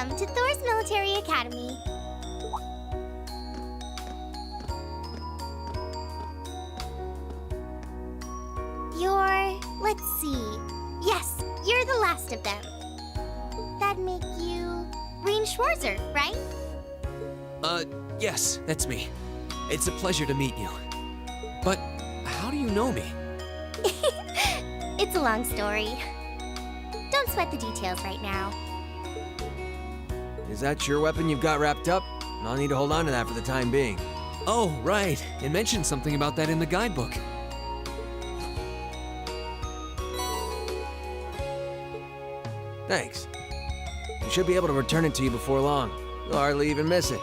Welcome to Thor's Military Academy. Let's see. Yes, you're the last of them. That'd make you Rean Schwarzer, right? Yes, that's me. It's a pleasure to meet you. But how do you know me? It's a long story. Don't sweat the details right now. Is that your weapon you've got wrapped up? I'll need to hold on to that for the time being. Oh, right. It mentioned something about that in the guidebook. Thanks. We should be able to return it to you before long. You'll hardly even miss it.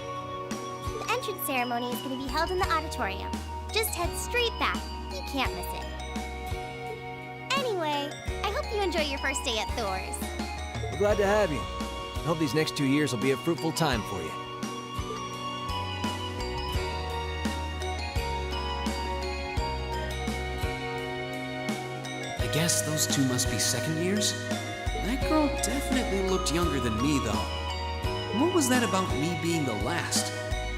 The entrance ceremony is going to be held in the auditorium. Just head straight back. You can't miss it. Anyway, I hope you enjoy your first day at Thor's. We're glad to have you. I hope these next 2 years will be a fruitful time for you. I guess those two must be second years? That girl definitely looked younger than me, though. What was that about me being the last?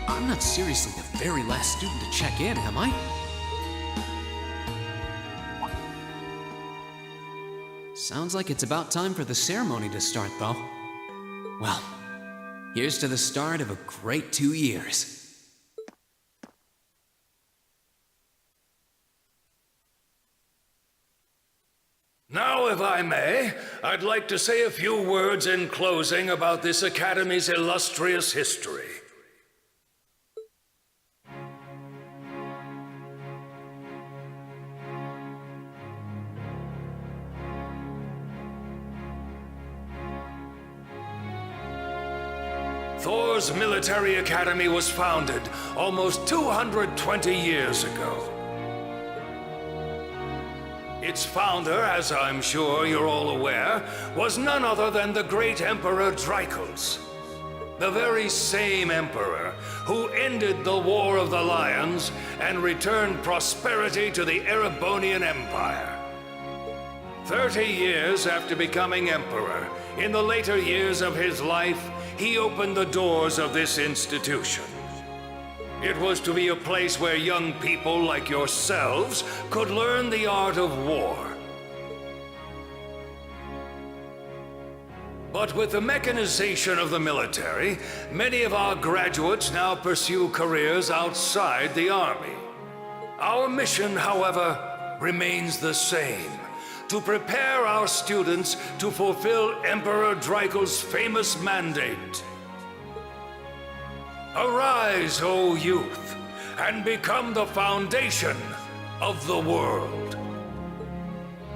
I'm not seriously the very last student to check in, am I? Sounds like it's about time for the ceremony to start, though. Well, here's to the start of a great 2 years. Now, if I may, I'd like to say a few words in closing about this Academy's illustrious history. Thor's Military Academy was founded almost 220 years ago. Its founder, as I'm sure you're all aware, was none other than the great Emperor Drykos. The very same emperor who ended the War of the Lions and returned prosperity to the Erebonian Empire. 30 years after becoming emperor, in the later years of his life, he opened the doors of this institution. It was to be a place where young people like yourselves could learn the art of war. But with the mechanization of the military, many of our graduates now pursue careers outside the army. Our mission, however, remains the same: to prepare our students to fulfill Emperor Drykos' famous mandate. Arise, O youth, and become the foundation of the world.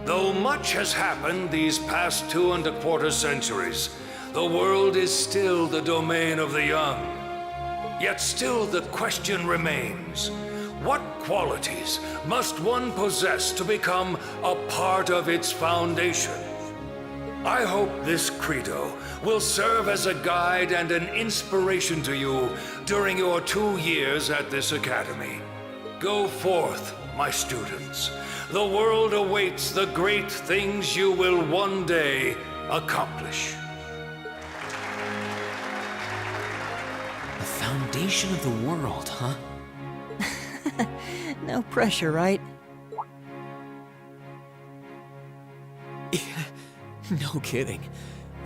Though much has happened these past 2¼ centuries, the world is still the domain of the young. Yet still the question remains: what qualities must one possess to become a part of its foundation? I hope this credo will serve as a guide and an inspiration to you during your 2 years at this academy. Go forth, my students. The world awaits the great things you will one day accomplish. The foundation of the world, huh? No pressure, right? No kidding.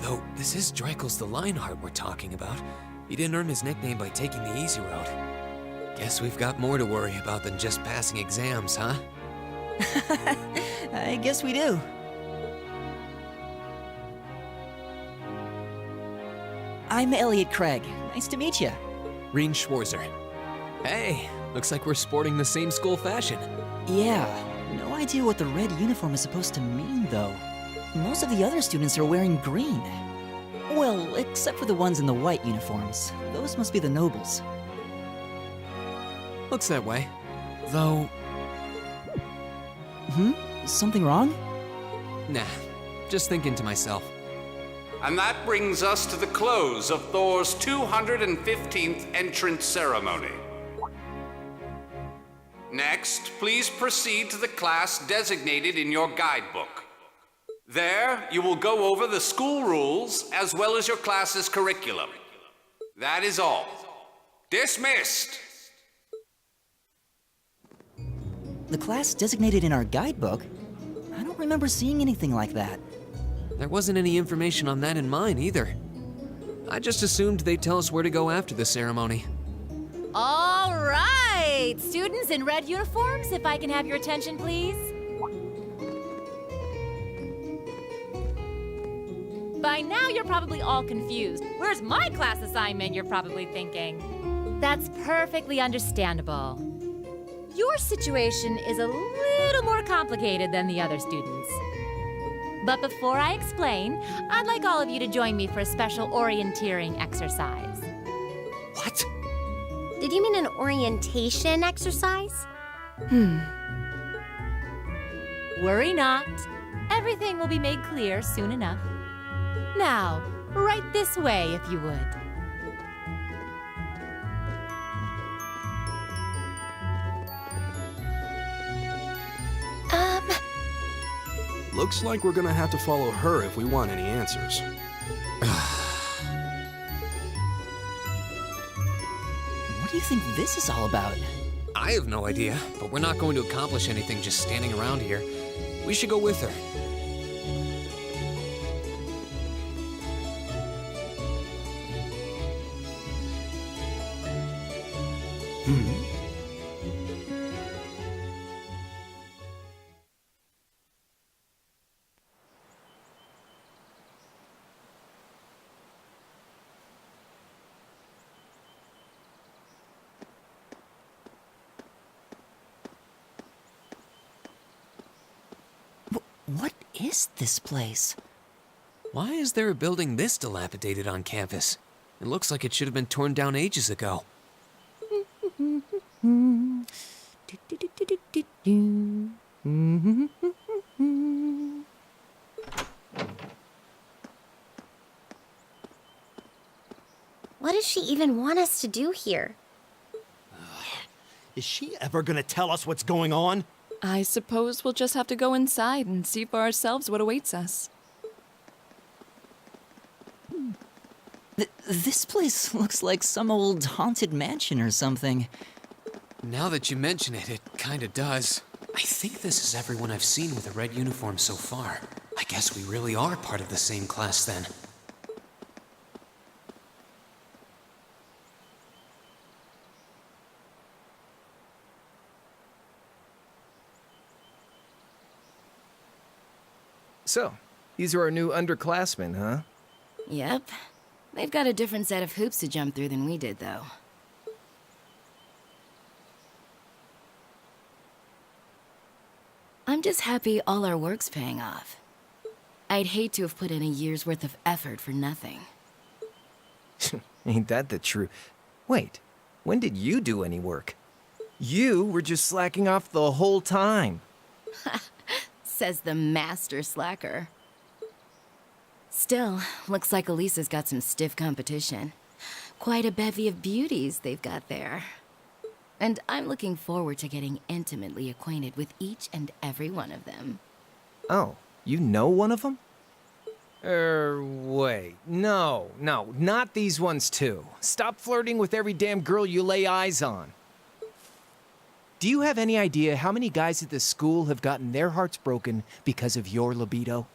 Though, this is Drykos the Lionheart we're talking about. He didn't earn his nickname by taking the easy road. Guess we've got more to worry about than just passing exams, huh? I guess we do. I'm Elliot Craig. Nice to meet you. Rean Schwarzer. Hey, looks like we're sporting the same school fashion. Yeah, no idea what the red uniform is supposed to mean, though. Most of the other students are wearing green. Well, except for the ones in the white uniforms. Those must be the nobles. Looks that way. Though, Something wrong? nah, just thinking to myself. And that brings us to the close of Thor's 215th entrance ceremony. Next, please proceed to the class designated in your guidebook. There, you will go over the school rules as well as your class's curriculum. That is all. Dismissed! The class designated in our guidebook? I don't remember seeing anything like that. There wasn't any information on that in mine either. I just assumed they'd tell us where to go after the ceremony. All right! Students in red uniforms, if I can have your attention, please. By now, you're probably all confused. Where's my class assignment, you're probably thinking. That's perfectly understandable. Your situation is a little more complicated than the other students. But before I explain, I'd like all of you to join me for a special orienteering exercise. What? Did you mean an orientation exercise? Worry not. Everything will be made clear soon enough. Now, right this way, if you would. Looks like we're gonna have to follow her if we want any answers. What do you think this is all about? I have no idea, but we're not going to accomplish anything just standing around here. We should go with her. What is this place? Why is there a building this dilapidated on campus? It looks like it should have been torn down ages ago. What does she even want us to do here? Is she ever gonna tell us what's going on? I suppose we'll just have to go inside and see for ourselves what awaits us. This place looks like some old haunted mansion or something. Now that you mention it, it kinda does. I think this is everyone I've seen with a red uniform so far. I guess we really are part of the same class then. So, these are our new underclassmen, huh? Yep. They've got a different set of hoops to jump through than we did, though. I'm just happy all our work's paying off. I'd hate to have put in a year's worth of effort for nothing. Ain't that the truth? Wait, when did you do any work? You were just slacking off the whole time. Says the master slacker. Still, looks like Elisa's got some stiff competition. Quite a bevy of beauties they've got there. And I'm looking forward to getting intimately acquainted with each and every one of them. Oh, you know one of them? Wait. No, not these ones too. Stop flirting with every damn girl you lay eyes on. Do you have any idea how many guys at this school have gotten their hearts broken because of your libido?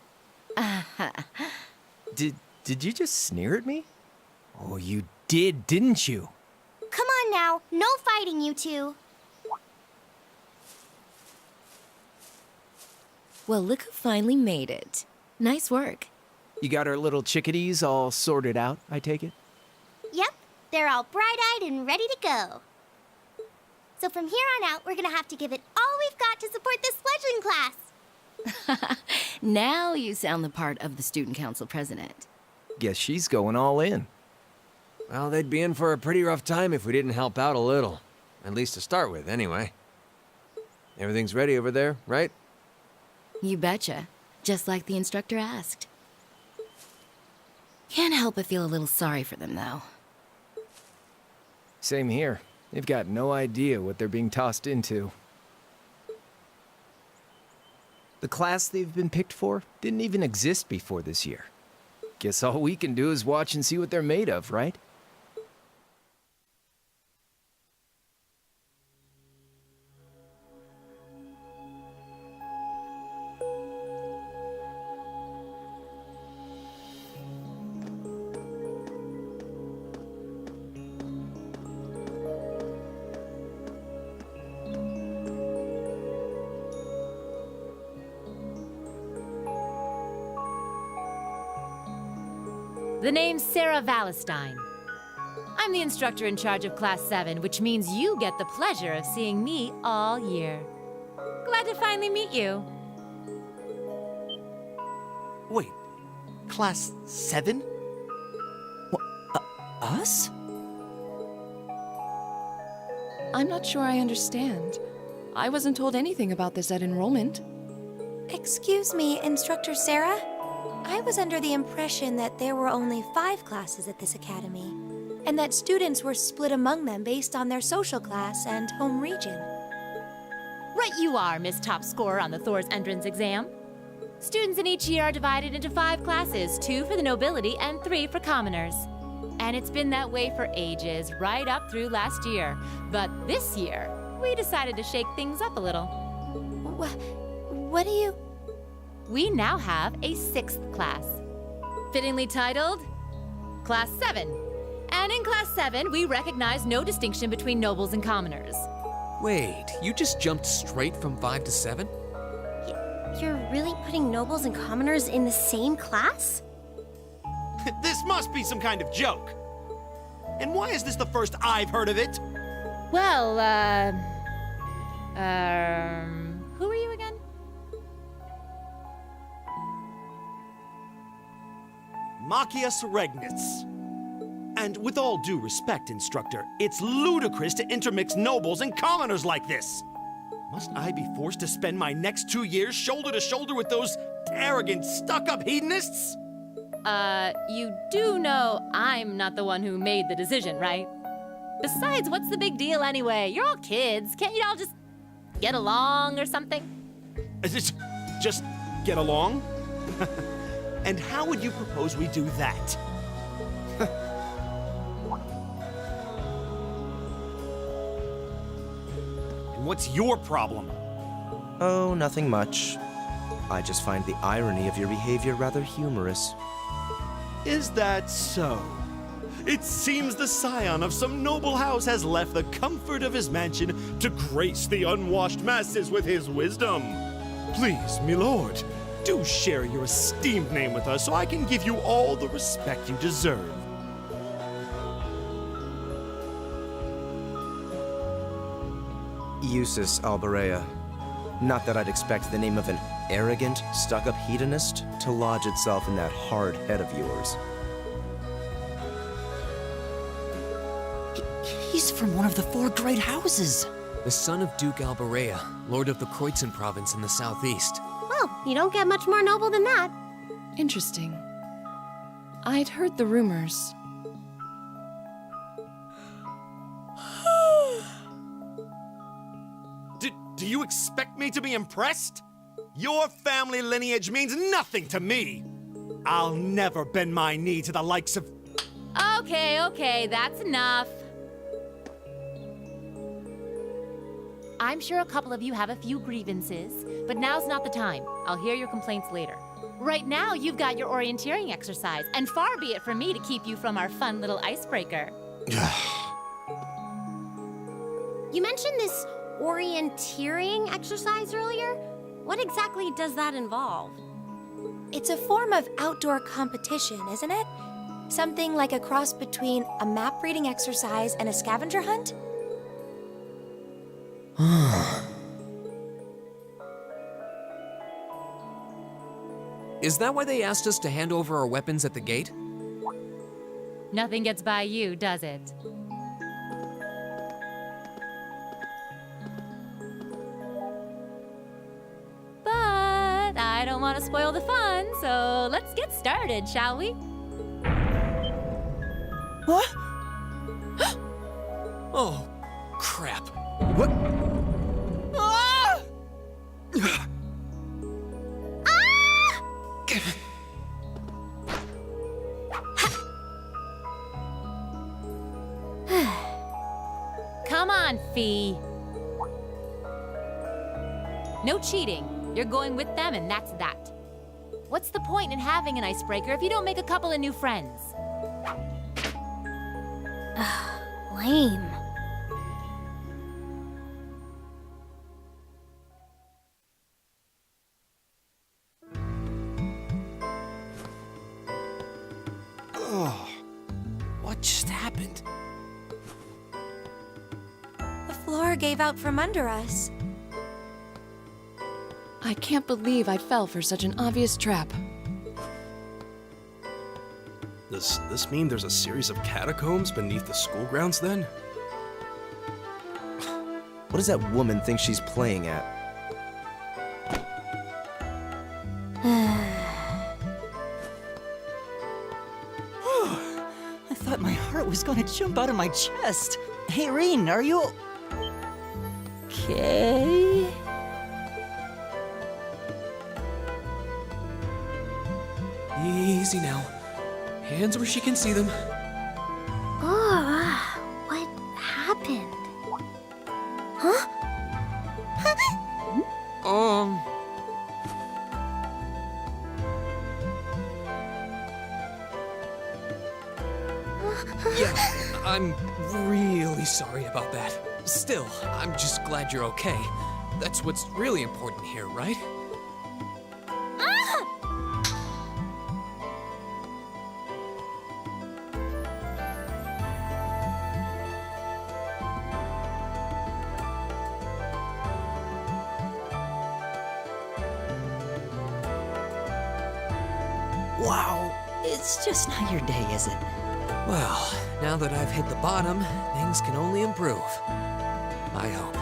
Did you just sneer at me? Oh, you did, didn't you? Come on now, no fighting, you two. Well, look who finally made it. Nice work. You got our little chickadees all sorted out, I take it? Yep, they're all bright-eyed and ready to go. So from here on out, we're gonna have to give it all we've got to support this fledgling class. Now you sound the part of the student council president. Guess she's going all in. Well, they'd be in for a pretty rough time if we didn't help out a little. At least to start with, anyway. Everything's ready over there, right? You betcha. Just like the instructor asked. Can't help but feel a little sorry for them, though. Same here. They've got no idea what they're being tossed into. The class they've been picked for didn't even exist before this year. Guess all we can do is watch and see what they're made of, right? The name's Sarah Valestine. I'm the instructor in charge of Class 7, which means you get the pleasure of seeing me all year. Glad to finally meet you. Wait, Class 7? Us? I'm not sure I understand. I wasn't told anything about this at enrollment. Excuse me, Instructor Sarah? I was under the impression that there were only 5 classes at this academy, and that students were split among them based on their social class and home region. Right you are, Miss Top Scorer on the Thor's entrance exam. Students in each year are divided into 5 classes, 2 for the nobility and 3 for commoners. And it's been that way for ages, right up through last year. But this year, we decided to shake things up a little. What do you... We now have a 6th class, fittingly titled Class 7. And in Class 7, we recognize no distinction between nobles and commoners. Wait, you just jumped straight from 5 to 7? You're really putting nobles and commoners in the same class? This must be some kind of joke. And why is this the first I've heard of it? Well, who are you again? Machias Regnitz. And with all due respect, Instructor, it's ludicrous to intermix nobles and commoners like this. Must I be forced to spend my next 2 years shoulder to shoulder with those arrogant, stuck-up hedonists? You do know I'm not the one who made the decision, right? Besides, what's the big deal anyway? You're all kids. Can't you all just get along or something? Just get along? And how would you propose we do that? And what's your problem? Oh, nothing much. I just find the irony of your behavior rather humorous. Is that so? It seems the scion of some noble house has left the comfort of his mansion to grace the unwashed masses with his wisdom. Please, my lord, do share your esteemed name with us so I can give you all the respect you deserve. Eustace Alberea. Not that I'd expect the name of an arrogant, stuck-up hedonist to lodge itself in that hard head of yours. He's from one of the 4 great houses. The son of Duke Alberea, lord of the Kreutzen province in the southeast. Well, you don't get much more noble than that. Interesting. I'd heard the rumors. Do you expect me to be impressed? Your family lineage means nothing to me. I'll never bend my knee to the likes of... Okay, that's enough. I'm sure a couple of you have a few grievances, but now's not the time. I'll hear your complaints later. Right now, you've got your orienteering exercise, and far be it from me to keep you from our fun little icebreaker. You mentioned this orienteering exercise earlier. What exactly does that involve? It's a form of outdoor competition, isn't it? Something like a cross between a map-reading exercise and a scavenger hunt? Is that why they asked us to hand over our weapons at the gate? Nothing gets by you, does it? But I don't want to spoil the fun, so let's get started, shall we? What? Oh, crap. What? Ah! No cheating. You're going with them, and that's that. What's the point in having an icebreaker if you don't make a couple of new friends? Lame. What just happened? The floor gave out from under us. I can't believe I fell for such an obvious trap. Does this mean there's a series of catacombs beneath the school grounds then? What does that woman think she's playing at? I thought my heart was gonna jump out of my chest. Hey, Reen, are you okay? Easy now. Hands where she can see them. What happened? Huh? Yeah, I'm really sorry about that. Still, I'm just glad you're okay. That's what's really important here, right? Wow, it's just not your day, is it? Well, now that I've hit the bottom, things can only improve. I hope.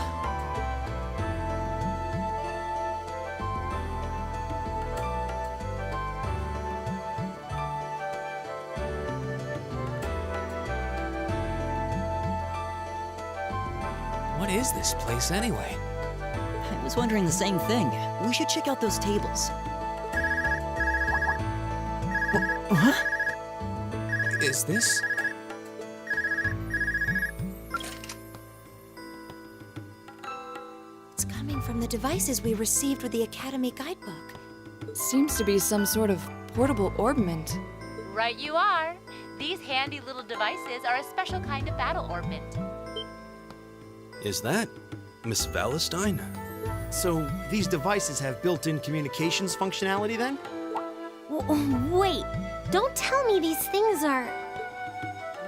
What is this place anyway? I was wondering the same thing. We should check out those tables. Is this? It's coming from the devices we received with the Academy guidebook. Seems to be some sort of portable orbment. Right you are. These handy little devices are a special kind of battle orbment. Is that Miss Valentine? So these devices have built-in communications functionality then? Wait, don't tell me these things are...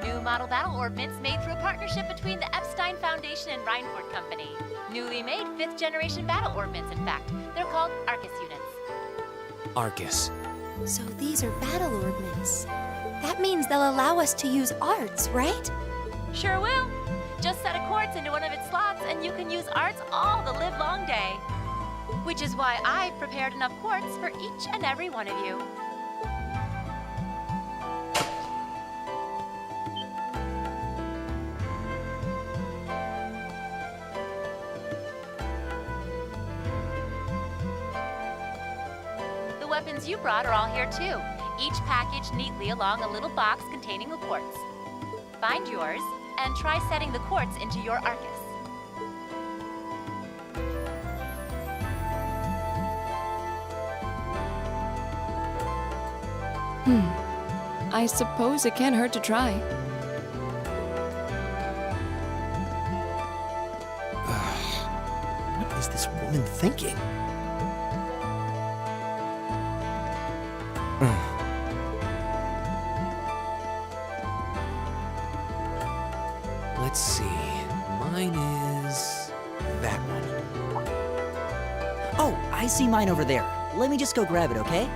New model battle orbments made through a partnership between the Epstein Foundation and Reinford Company. Newly made 5th generation battle orbments, in fact. They're called Arcus units. Arcus. So these are battle orbments. That means they'll allow us to use arts, right? Sure will. Just set a quartz into one of its slots and you can use arts all the livelong day. Which is why I've prepared enough quartz for each and every one of you. The weapons you brought are all here too, each packaged neatly along a little box containing a quartz. Find yours and try setting the quartz into your Arcus. I suppose it can't hurt to try. What is this woman thinking? Let's see. Mine is that one. Oh, I see mine over there. Let me just go grab it, okay?